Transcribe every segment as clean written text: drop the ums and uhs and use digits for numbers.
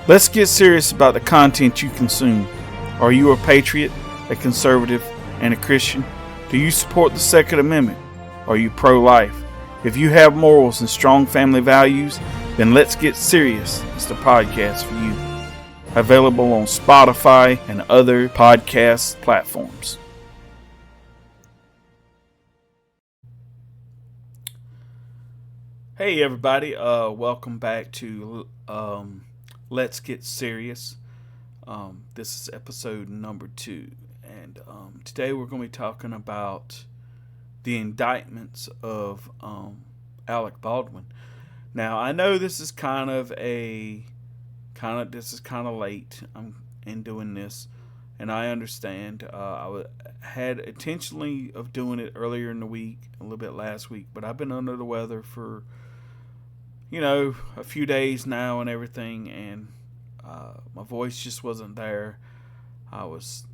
Let's get serious about the content you consume. Are you a patriot, a conservative, and a Christian? Do you support the Second Amendment? Are you pro-life? If you have morals and strong family values, then Let's Get Serious is the podcast for you. Available on Spotify and other podcast platforms. Hey everybody, welcome back to Let's Get Serious. This is episode number 2, and today we're going to be talking about the indictments of Alec Baldwin. Now, I know this is kind of late. I'm in doing this, and I understand. I had intentionally of doing it earlier in the week, a little bit last week, but I've been under the weather for a few days now and everything, and my voice just wasn't there. I was,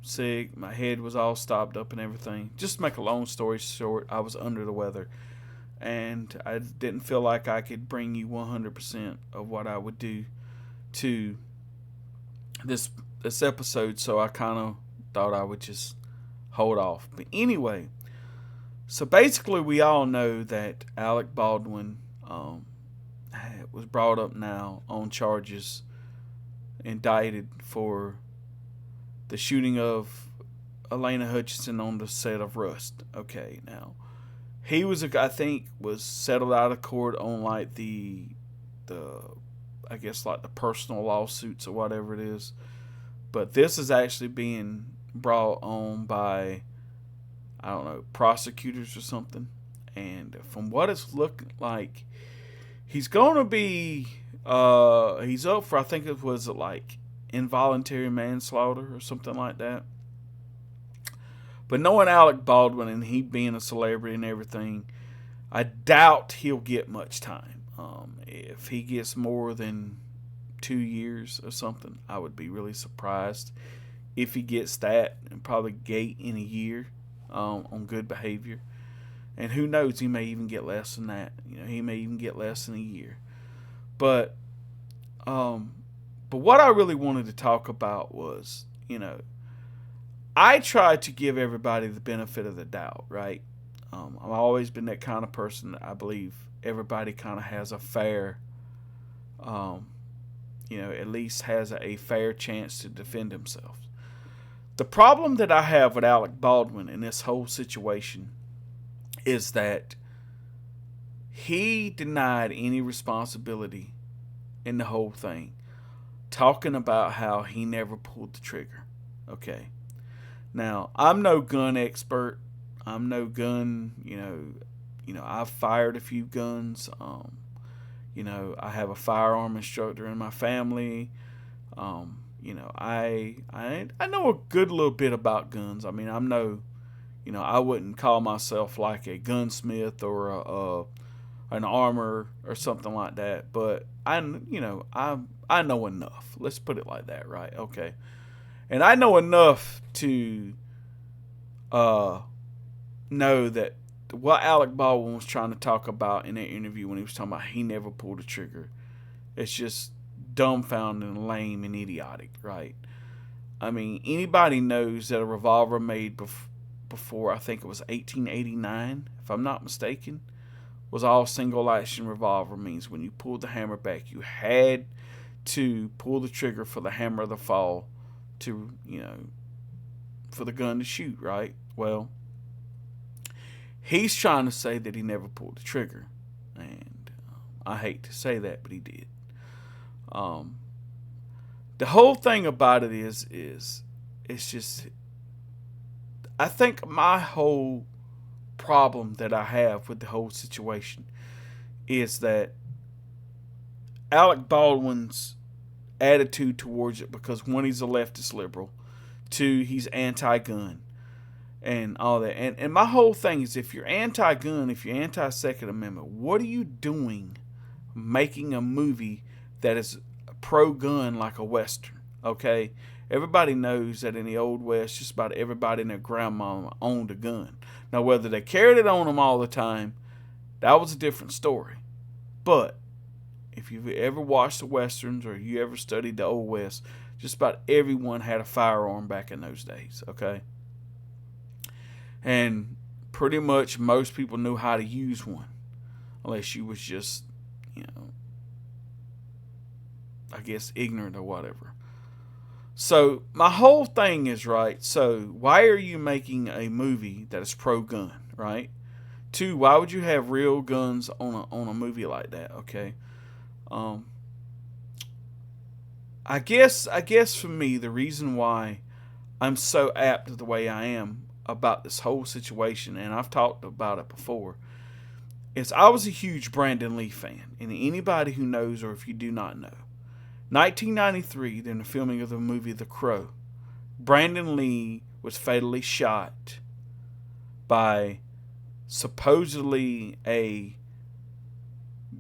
sick. My head was all stopped up and everything. Just to make a long story short, I was under the weather, and I didn't feel like I could bring you 100% of what I would do to this episode, so I kind of thought I would just hold off. But anyway, so basically we all know that Alec Baldwin was brought up now on charges, indicted for the shooting of Elena Hutchinson on the set of Rust. Okay, now he was settled out of court on like the personal lawsuits or whatever it is, but this is actually being brought on by prosecutors or something, and from what it's looking like, he's going to be, he's up for, I think it was like involuntary manslaughter or something like that. But knowing Alec Baldwin and he being a celebrity and everything, I doubt he'll get much time. If he gets more than 2 years or something, I would be really surprised if he gets that, and probably gate in a year on good behavior. And who knows, he may even get less than that. He may even get less than a year. But what I really wanted to talk about was, I try to give everybody the benefit of the doubt, right? I've always been that kind of person that I believe everybody kind of has a fair, at least has a fair chance to defend himself. The problem that I have with Alec Baldwin in this whole situation is that he denied any responsibility in the whole thing, talking about how he never pulled the trigger. Okay. Now, I'm no gun expert. I'm no gun, I've fired a few guns. I have a firearm instructor in my family. I know a good little bit about guns. I mean, I'm no, I wouldn't call myself like a gunsmith or an armor or something like that, but I know enough. Let's put it like that, right? Okay. And I know enough to know that what Alec Baldwin was trying to talk about in that interview when he was talking about he never pulled a trigger, it's just dumbfounding and lame and idiotic, right? I mean, anybody knows that a revolver made before, I think it was 1889, if I'm not mistaken, was all single action revolver. Means when you pulled the hammer back, you had to pull the trigger for the hammer to fall to, for the gun to shoot, right? Well, he's trying to say that he never pulled the trigger, and I hate to say that, but he did. The whole thing about it is it's just, I think my whole problem that I have with the whole situation is that Alec Baldwin's attitude towards it, because one, he's a leftist liberal, two, he's anti-gun and all that, and my whole thing is, if you're anti-gun, if you're anti-Second Amendment, what are you doing making a movie that is pro-gun like a Western? Okay, everybody knows that in the Old West, just about everybody and their grandma owned a gun. Now, whether they carried it on them all the time, that was a different story. But if you've ever watched the westerns or you ever studied the Old West, just about everyone had a firearm back in those days, okay? And pretty much most people knew how to use one, unless you was just, you know, I guess ignorant or whatever. So my whole thing is, right, so why are you making a movie that is pro-gun, right? Two, why would you have real guns on a movie like that, okay? Um, I guess for me, the reason why I'm so apt the way I am about this whole situation, and I've talked about it before, is I was a huge Brandon Lee fan. And anybody who knows, or if you do not know, 1993, during the filming of the movie The Crow, Brandon Lee was fatally shot by supposedly a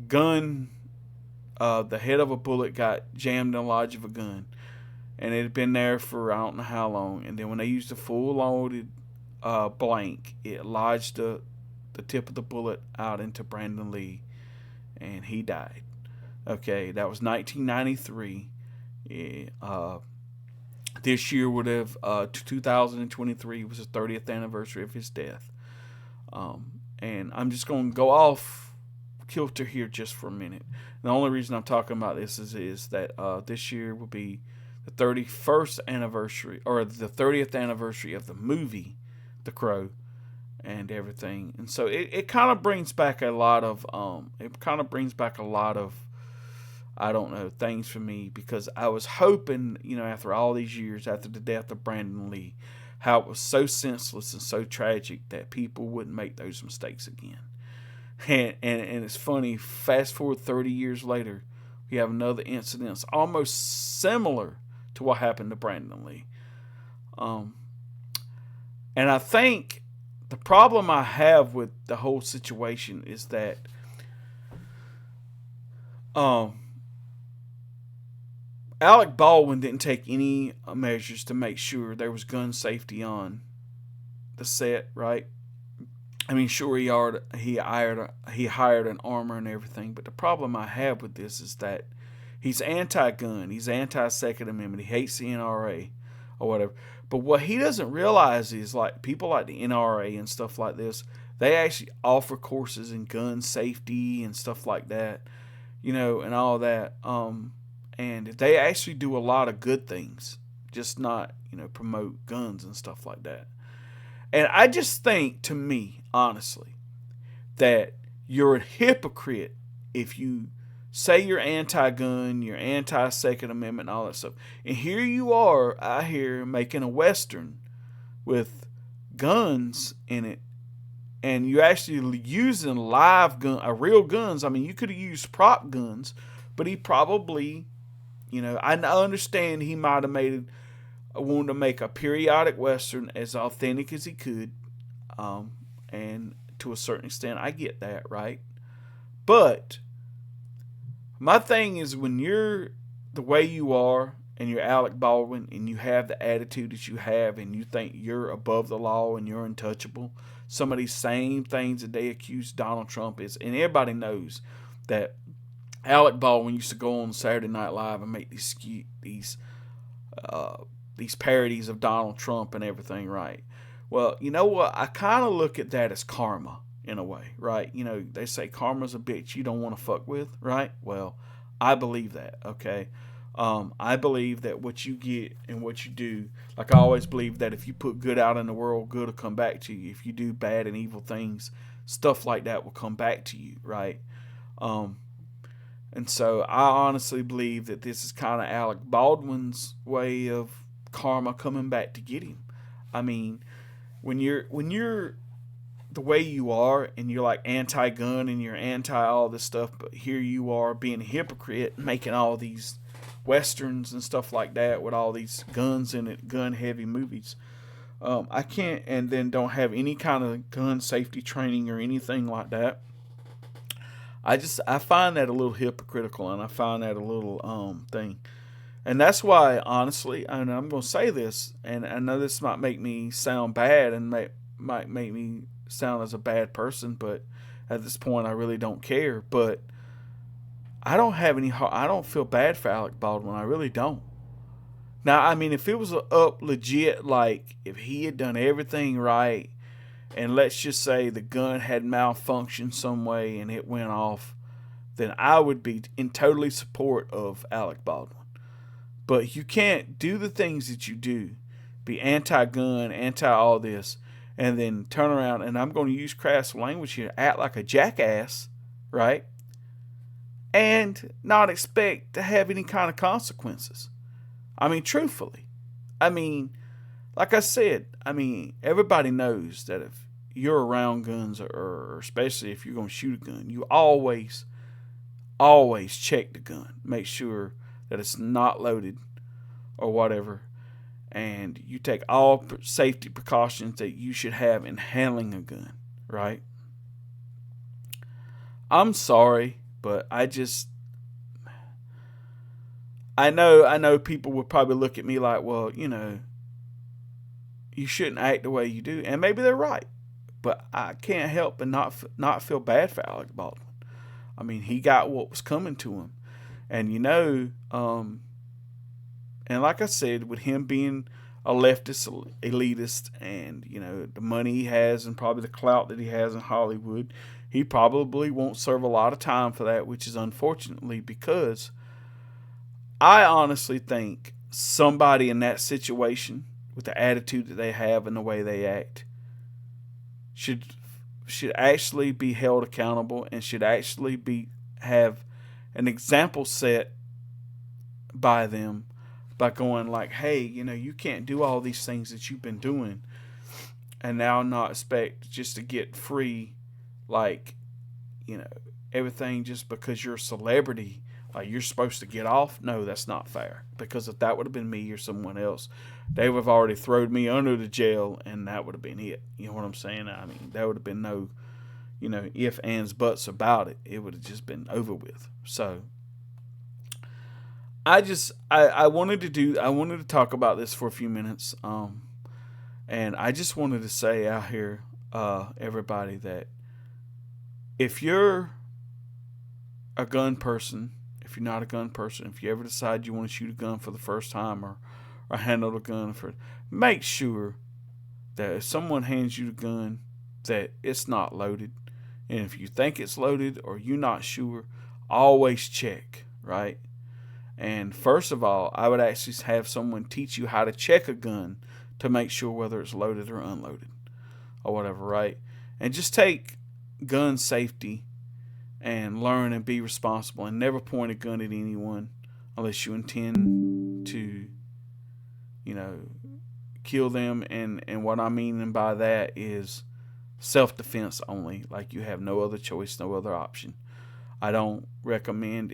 gun. The head of a bullet got jammed in the lodge of a gun, and it had been there for I don't know how long. And then when they used a full loaded blank, it lodged the tip of the bullet out into Brandon Lee, and he died. Okay, that was 1993. Yeah, this year would have 2023 was the 30th anniversary of his death. And I'm just going to go off kilter here just for a minute. The only reason I'm talking about this is that this year will be the 31st anniversary, or the 30th anniversary of the movie The Crow and everything. And so it kind of brings back a lot of I don't know, things for me, because I was hoping, after all these years, after the death of Brandon Lee, how it was so senseless and so tragic that people wouldn't make those mistakes again. And it's funny, fast forward 30 years later, we have another incident that's almost similar to what happened to Brandon Lee. And I think the problem I have with the whole situation is that Alec Baldwin didn't take any measures to make sure there was gun safety on the set, right? I mean, sure, he hired an armor and everything, but the problem I have with this is that he's anti-gun, he's anti-Second Amendment, he hates the NRA or whatever. But what he doesn't realize is, like, people like the NRA and stuff like this, they actually offer courses in gun safety and stuff like that, and all that. And they actually do a lot of good things, just not, promote guns and stuff like that. And I just think, to me, honestly, that you're a hypocrite if you say you're anti-gun, you're anti-Second Amendment, and all that stuff. And here you are out here making a Western with guns in it, and you're actually using real guns. I mean, you could have used prop guns, but he probably... I understand he might have wanted to make a periodic Western as authentic as he could. And to a certain extent, I get that, right? But my thing is, when you're the way you are, and you're Alec Baldwin, and you have the attitude that you have, and you think you're above the law and you're untouchable, some of these same things that they accuse Donald Trump is, and everybody knows that Alec Baldwin used to go on Saturday Night Live and make these parodies of Donald Trump and everything, right? Well, you know what? I kind of look at that as karma in a way, right? They say karma's a bitch you don't want to fuck with, right? Well, I believe that, okay? I believe that what you get and what you do, like I always believe that if you put good out in the world, good will come back to you. If you do bad and evil things, stuff like that will come back to you, right? And so I honestly believe that this is kind of Alec Baldwin's way of karma coming back to get him. I mean, when you're the way you are, and you're like anti-gun and you're anti all this stuff, but here you are being a hypocrite, making all these westerns and stuff like that with all these guns in it, gun-heavy movies. I can't, and then don't have any kind of gun safety training or anything like that. I find that a little hypocritical, and I find that a little thing. And that's why, honestly, and I'm going to say this, and I know this might make me sound bad and might make me sound as a bad person, but at this point I really don't care. But I don't feel bad for Alec Baldwin. I really don't. Now, I mean, if it was up legit, like if he had done everything right, and let's just say the gun had malfunctioned some way and it went off, then I would be in totally support of Alec Baldwin. But you can't do the things that you do, be anti-gun, anti-all this, and then turn around, and I'm going to use crass language here, act like a jackass, right? And not expect to have any kind of consequences. I mean, truthfully. I mean, like I said, everybody knows that if you're around guns, or especially if you're going to shoot a gun, you always check the gun. Make sure that it's not loaded or whatever. And you take all safety precautions that you should have in handling a gun, right? I'm sorry, but I know people would probably look at me like, well, you shouldn't act the way you do. And maybe they're right. But I can't help but not feel bad for Alec Baldwin. I mean, he got what was coming to him. And and like I said, with him being a leftist elitist, and the money he has and probably the clout that he has in Hollywood, he probably won't serve a lot of time for that, which is unfortunately, because I honestly think somebody in that situation, with the attitude that they have and the way they act, should actually be held accountable, and should actually have an example set by them, by going like, hey, you can't do all these things that you've been doing and now not expect just to get free, like, everything just because you're a celebrity, like you're supposed to get off. No, that's not fair, because if that would have been me or someone else, they would have already thrown me under the jail, and that would have been it. You know what I'm saying? I mean, there would have been no, if, ands, buts about it. It would have just been over with. So I wanted to talk about this for a few minutes. And I just wanted to say out here, everybody, that if you're a gun person, if you're not a gun person, if you ever decide you want to shoot a gun for the first time, or handle a gun make sure that if someone hands you the gun, that it's not loaded. And if you think it's loaded or you're not sure, always check, right? And first of all, I would actually have someone teach you how to check a gun to make sure whether it's loaded or unloaded or whatever, right? And just take gun safety and learn and be responsible, and never point a gun at anyone unless you intend to, kill them. And what I mean by that is self-defense only. Like, you have no other choice, no other option. I don't recommend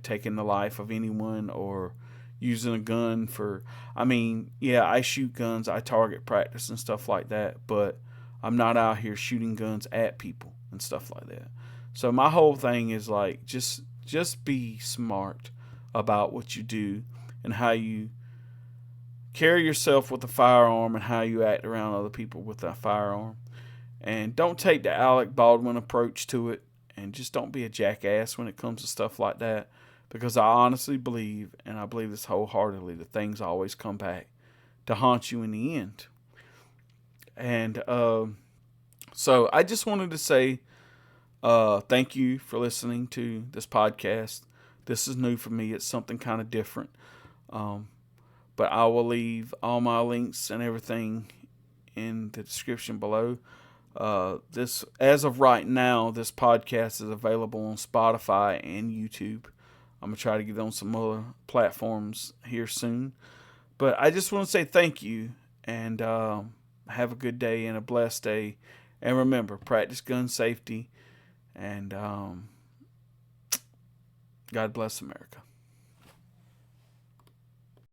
taking the life of anyone or using a gun for, I shoot guns, I target practice and stuff like that, but I'm not out here shooting guns at people and stuff like that. So my whole thing is like, just be smart about what you do and how you carry yourself with a firearm and how you act around other people with a firearm. And don't take the Alec Baldwin approach to it, and just don't be a jackass when it comes to stuff like that, because I honestly believe, and I believe this wholeheartedly, that things always come back to haunt you in the end. And so I just wanted to say thank you for listening to this podcast. This is new for me. It's something kind of different. But I will leave all my links and everything in the description below. This, as of right now, this podcast is available on Spotify and YouTube. I'm going to try to get on some other platforms here soon. But I just want to say thank you, and have a good day and a blessed day. And remember, practice gun safety, and God bless America.